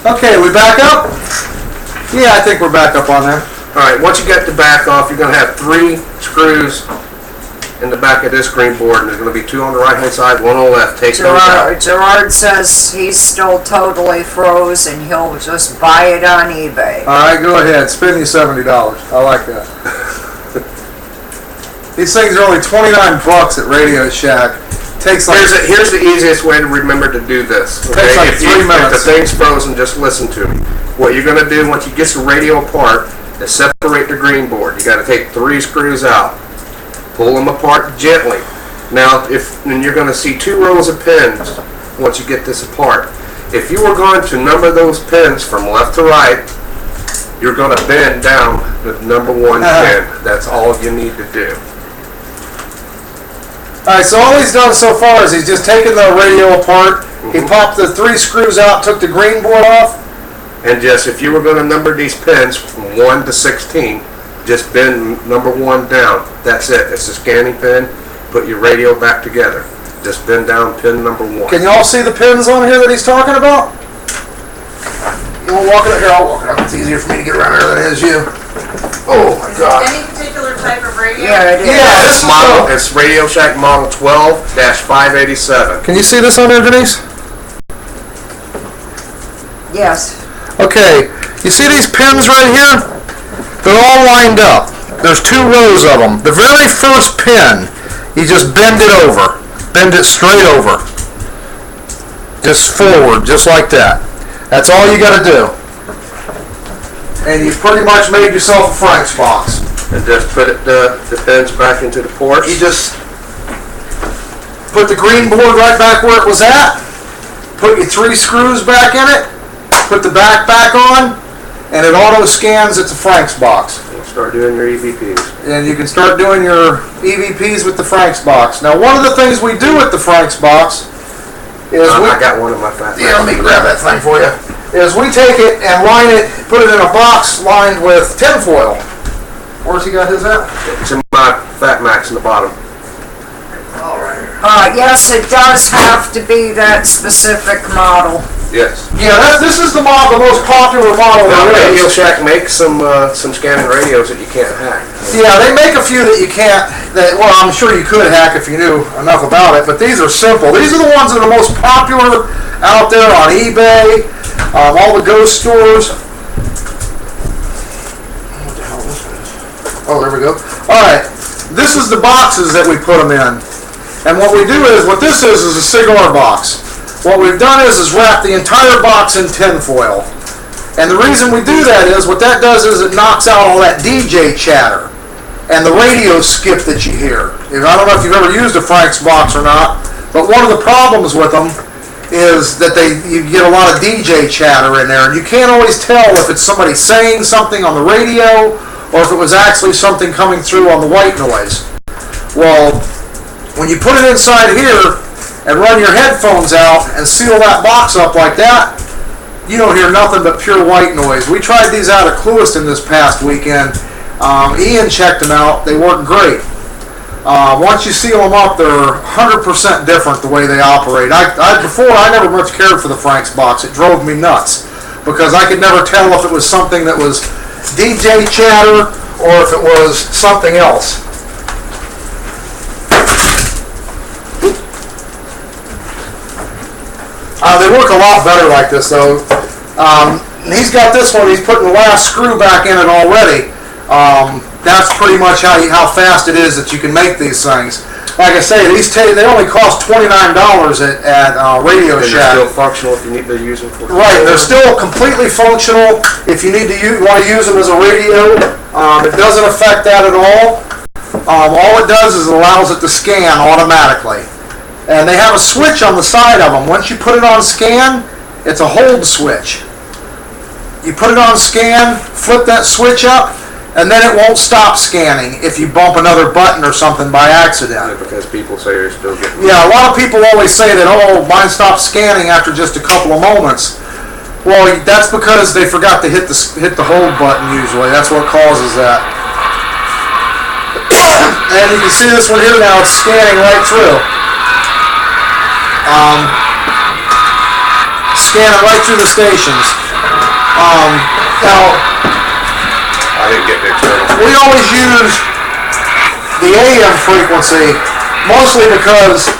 Okay, we back up? Yeah, I think we're back up on there. Alright, once you get the back off, you're going to have 3 screws in the back of this green board, and there's going to be 2 on the right hand side, 1 on the left. Take those out. Gerard says he's still totally froze and he'll just buy it on eBay. Alright, go ahead. Spend you $70. I like that. These things are only $29 at Radio Shack. Takes like here's the easiest way to remember to do this. Okay? Takes like 3 minutes. If the thing's frozen, just listen to me. What you're going to do once you get the radio apart is separate the green board. You got to take 3 screws out. Pull them apart gently. Now, and you're going to see 2 rows of pins once you get this apart. If you were going to number those pins from left to right, you're going to bend down the number 1 pin. That's all you need to do. Alright, so all he's done so far is he's just taken the radio apart. He popped the 3 screws out, took the green board off. And just, if you were going to number these pins from 1 to 16, just bend number 1 down. That's it. It's a scanning pin. Put your radio back together. Just bend down pin number 1. Can you all see the pins on here that he's talking about? You want to walk it up here? I'll walk it up. It's easier for me to get around here than it is you. Oh my God. Any particular type of radio? Yeah, it is. Yeah, This model is Radio Shack model 12-587. Can you see this on there, Denise? Yes. Okay, you see these pins right here? They're all lined up. There's 2 rows of them. The very first pin, you just bend it over. Bend it straight over. Just forward, just like that. That's all you got to do. And you've pretty much made yourself a Frank's box. And just put the pins back into the ports. You just put the green board right back where it was at. Put your 3 screws back in it. Put the back on. And it auto scans. It's a Frank's box. And start doing your EVPs. And you can start doing your EVPs with the Frank's box. Now, one of the things we do with the Frank's box is I got one in my fat. Yeah, let me grab that thing for you. Is we take it and line it, put it in a box lined with tinfoil. Where's he got his at? It's in my Fat Max in the bottom. All right. Yes, it does have to be that specific model. Yes. Yeah, this is the most popular model Now, there Radio is. Shack makes some scanning radios that you can't hack. Yeah, they make a few that you can't. Well, I'm sure you could hack if you knew enough about it. But these are simple. These are the ones that are most popular out there on eBay, all the ghost stores. What the hell is this? Oh, there we go. All right, this is the boxes that we put them in. And what we do is, what this is a cigar box. What we've done is wrap the entire box in tinfoil. And the reason we do that is, what that does is it knocks out all that DJ chatter and the radio skip that you hear. I don't know if you've ever used a Frank's box or not, but one of the problems with them is that you get a lot of DJ chatter in there, and you can't always tell if it's somebody saying something on the radio or if it was actually something coming through on the white noise. Well, when you put it inside here and run your headphones out and seal that box up like that, you don't hear nothing but pure white noise. We tried these out at Clewiston this past weekend. Ian checked them out. They work great. Once you seal them up, they're 100% different the way they operate. Before, I never much cared for the Frank's box. It drove me nuts because I could never tell if it was something that was DJ chatter or if it was something else. They work a lot better like this, though. He's got this one. He's putting the last screw back in it already. That's pretty much how fast it is that you can make these things. Like I say, they only cost $29 at Radio Shack. They're still functional if you need to use them for. Right, they're still completely functional. If you need to want to use them as a radio, it doesn't affect that at all. All it does is it allows it to scan automatically. And they have a switch on the side of them. Once you put it on scan, it's a hold switch. You put it on scan, flip that switch up, and then it won't stop scanning if you bump another button or something by accident. Because people say you're still getting. Yeah, a lot of people always say that, oh, mine stopped scanning after just a couple of moments. Well, that's because they forgot to hit the hold button usually. That's what causes that. And you can see this one here now, it's scanning right through. scan it right through the stations. Now, I didn't get the external. we always use the AM frequency, mostly because,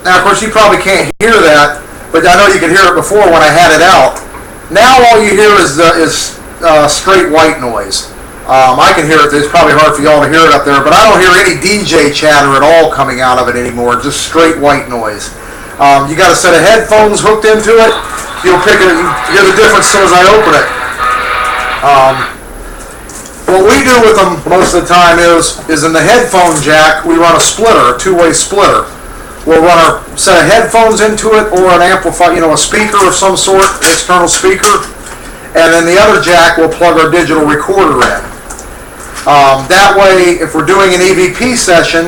now of course you probably can't hear that, but I know you could hear it before when I had it out. Now all you hear is straight white noise. I can hear it. It's probably hard for y'all to hear it up there, but I don't hear any DJ chatter at all coming out of it anymore. Just straight white noise. You got a set of headphones hooked into it. You'll pick it. You hear the difference as soon as I open it. What we do with them most of the time is in the headphone jack we run a splitter, a two-way splitter. We'll run a set of headphones into it or an amplifier, a speaker of some sort, external speaker, and then the other jack we'll plug our digital recorder in. That way, if we're doing an EVP session,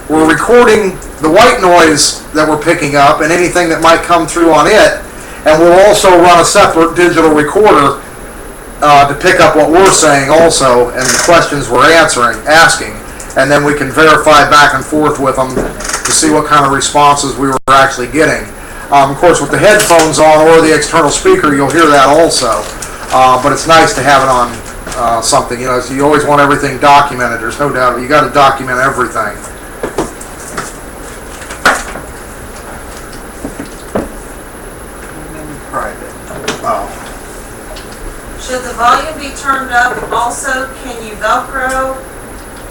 we're recording the white noise that we're picking up and anything that might come through on it, and we'll also run a separate digital recorder to pick up what we're saying also and the questions we're asking, and then we can verify back and forth with them to see what kind of responses we were actually getting. Of course, with the headphones on or the external speaker, you'll hear that also, but it's nice to have it on something. You always want everything documented. There's no doubt. You got to document everything. Should the volume be turned up? Also, can you Velcro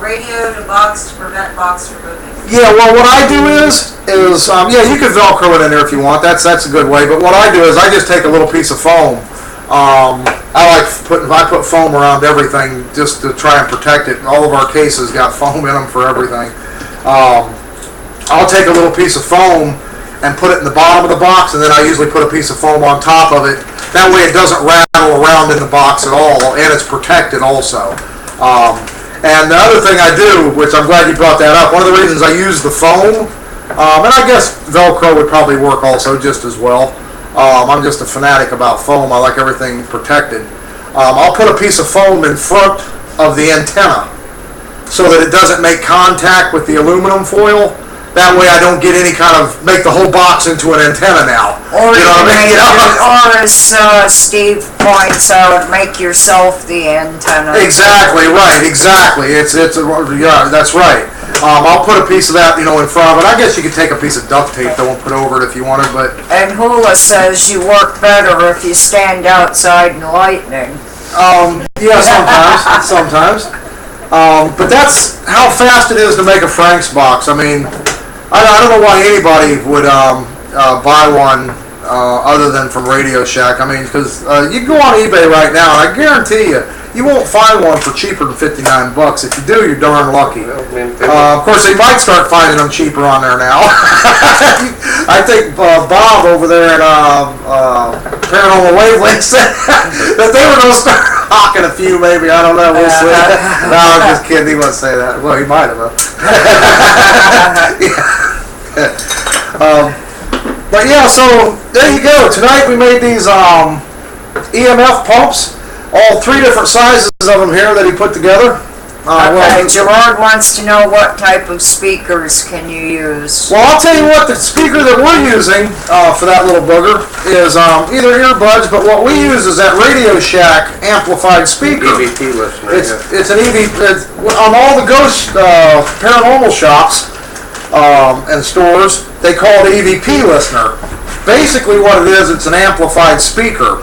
radio to box to prevent box from moving? Yeah, well, what I do is you can Velcro it in there if you want. That's a good way. But what I do is I just take a little piece of foam. I put foam around everything just to try and protect it. All of our cases got foam in them for everything. I'll take a little piece of foam and put it in the bottom of the box, and then I usually put a piece of foam on top of it. That way it doesn't rattle around in the box at all, and it's protected also. And the other thing I do, which I'm glad you brought that up, one of the reasons I use the foam, and I guess Velcro would probably work also just as well. I'm just a fanatic about foam. I like everything protected. I'll put a piece of foam in front of the antenna so that it doesn't make contact with the aluminum foil. That way I don't get any make the whole box into an antenna now. Or you know what I mean? or as Steve points out, make yourself the antenna. Exactly right. Exactly. Yeah, that's right. I'll put a piece of that, in front of it. I guess you could take a piece of duct tape though and put over it if you wanted, but. And Hula says you work better if you stand outside in lightning. Yeah, sometimes. But that's how fast it is to make a Frank's box. I mean, I don't know why anybody would buy one other than from Radio Shack. I mean, because you can go on eBay right now, and I guarantee you won't find one for cheaper than $59. If you do, you're darn lucky. Of course, they might start finding them cheaper on there now. I think Bob over there at Paranormal Wavelength said that they were going to start hawking a few, maybe. I don't know. We'll see. No, I'm just kidding. He wouldn't say that. Well, he might have. But yeah, so there you go. Tonight we made these EMF pumps. All three different sizes of them here that he put together. Gerard wants to know what type of speakers can you use. Well, I'll tell you what, the speaker that we're using for that little booger is either earbuds, but what we use is that Radio Shack amplified speaker. EVP listener. It's an EVP. On all the ghost paranormal shops and stores, they call it EVP listener. Basically what it is, it's an amplified speaker.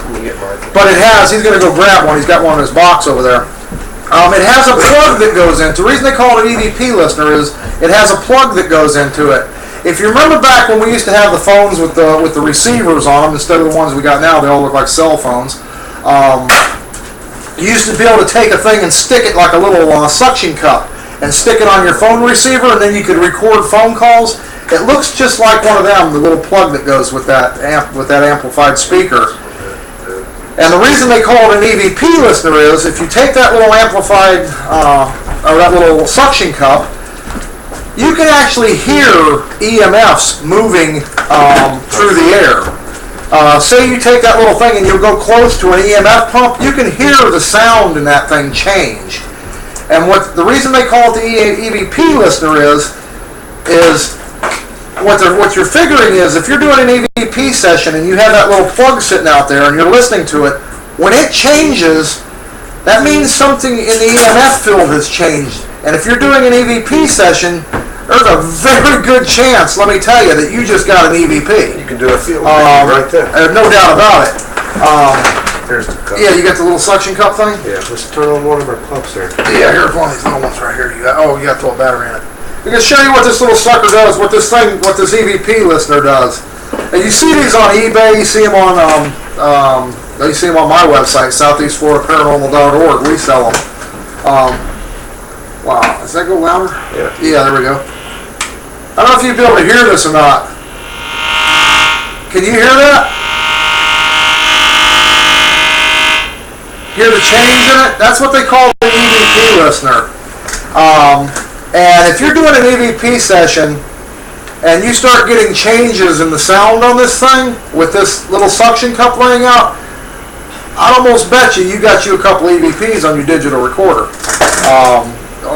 But it has, he's going to go grab one, he's got one in his box over there. It has a plug that goes into. The reason they call it EVP listener is it has a plug that goes into it. If you remember back when we used to have the phones with the receivers on them instead of the ones we got now, they all look like cell phones. You used to be able to take a thing and stick it like a little suction cup and stick it on your phone receiver, and then you could record phone calls. It looks just like one of them, the little plug that goes with that amplified speaker. And the reason they call it an EVP listener is if you take that little amplified, or that little suction cup, you can actually hear EMFs moving through the air. Say you take that little thing and you go close to an EMF pump, you can hear the sound in that thing change. And the reason they call it the EVP listener is what you're figuring is if you're doing an EVP EVP session and you have that little plug sitting out there and you're listening to it, when it changes, that means something in the EMF field has changed. And if you're doing an EVP session, there's a very good chance, let me tell you, that you just got an EVP. You can do a field reading right there. No doubt about it. Here's the cup. Yeah, you got the little suction cup thing? Yeah, let's turn on one of our pumps there. Yeah, here's one of these little ones right here. You got to throw a battery in it. We can show you what this little sucker does, what this EVP listener does. And you see these on eBay, you see them on, you see them on my website, southeastfloridaparanormal.org. We sell them. Wow, does that go louder? Yeah. Yeah, there we go. I don't know if you'd be able to hear this or not. Can you hear that? Hear the change in it? That's what they call the EVP listener. And if you're doing an EVP session and you start getting changes in the sound on this thing with this little suction cup laying out, I'd almost bet you got you a couple EVPs on your digital recorder.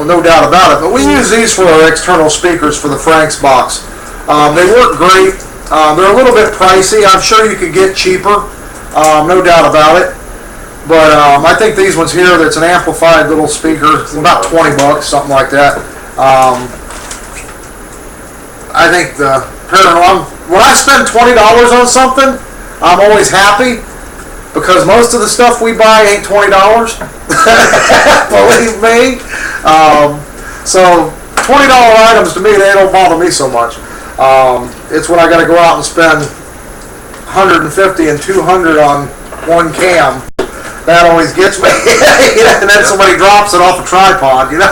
No doubt about it. But we use these for our external speakers for the Frank's box. They work great. They're a little bit pricey. I'm sure you could get cheaper. No doubt about it. But I think these ones here, that's an amplified little speaker, it's about $20, something like that. I think the paranormal, when I spend $20 on something, I'm always happy because most of the stuff we buy ain't $20. Believe me. So $20 items to me, they don't bother me so much. It's when I got to go out and spend $150 and $200 on one cam. That always gets me. And then somebody drops it off a tripod, you know.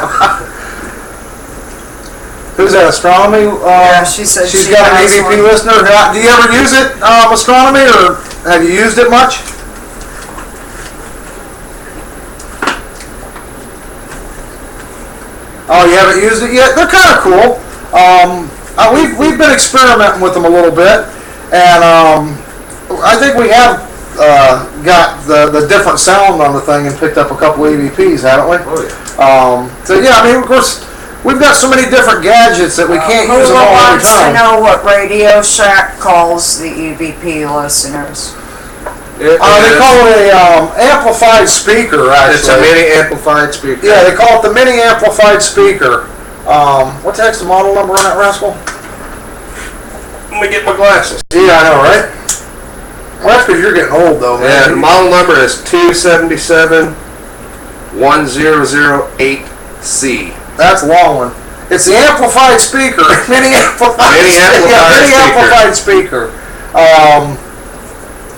Who's that, Astronomy? Yeah, she said she's she got an has EVP one. listener. Do you ever use it, Astronomy, or have you used it much? Oh, you haven't used it yet? They're kind of cool. We've been experimenting with them a little bit, and I think we have got the different sound on the thing and picked up a couple EVPs, haven't we? Oh, yeah. So yeah, I mean, of course, we've got so many different gadgets that we can't use them all every wants to time. know what Radio Shack calls the EVP listeners? It They is- call it a amplified speaker, actually. It's a mini amplified speaker. Yeah, they call it the mini amplified speaker. What the heck's the model number on that rascal? Let me get my glasses. Yeah, I know, right? Well, that's because you're getting old, though, Yeah, the man. model number is 277-1008C. That's a long one. It's the amplified speaker. Mini amplified Mini amplified speaker.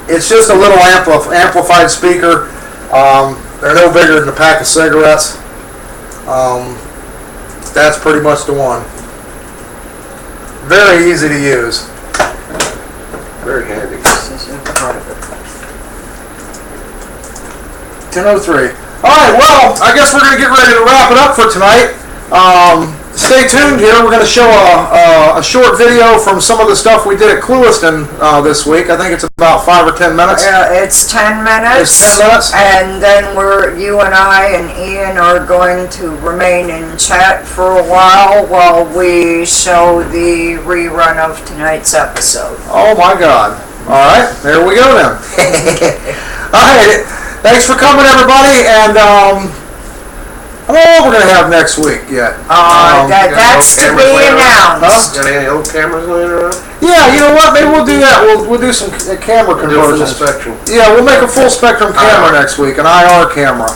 It's just a little amplified speaker. They're no bigger than a pack of cigarettes. That's pretty much the one. Very easy to use. Very handy. 10:03. All right, well, I guess we're going to get ready to wrap it up for tonight. Stay tuned here. We're going to show a short video from some of the stuff we did at Clewiston this week. I think it's about 5 or 10 minutes. It's 10 minutes. It's 10 minutes? And then you and I and Ian are going to remain in chat for a while we show the rerun of tonight's episode. Oh my God. All right, there we go then. All right, thanks for coming, everybody, and I don't know what we're going to have next week yet. That's to be announced. Got any old cameras laying around? Yeah, you know what? Maybe we'll do that. We'll do some camera Do it for the conversions. spectrum. Yeah, we'll make a full spectrum camera next week, an IR camera.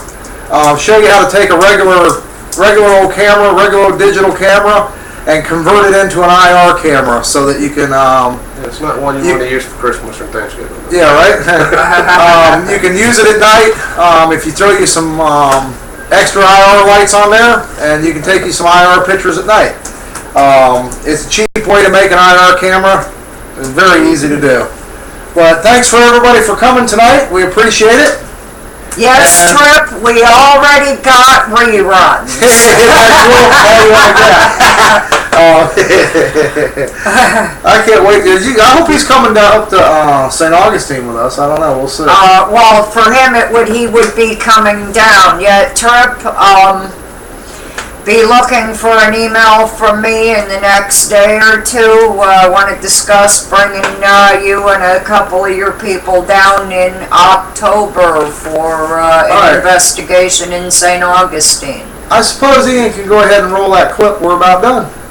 Show you how to take a regular old camera, regular old digital camera, and convert it into an IR camera so that you can. It's not one you want to use for Christmas or Thanksgiving. Yeah, right. You can use it at night if you throw you some extra IR lights on there, and you can take you some IR pictures at night. It's a cheap way to make an IR camera. It's very easy to do. But thanks for everybody for coming tonight. We appreciate it. Yes, Trip, we already got reruns. I can't wait. I hope he's coming down up to St. Augustine with us. I don't know. We'll see. Well, for him, he would be coming down. Yeah, Trip, be looking for an email from me in the next day or two. I want to discuss bringing you and a couple of your people down in October for an right. investigation in St. Augustine. I suppose Ian can go ahead and roll that clip. We're about done.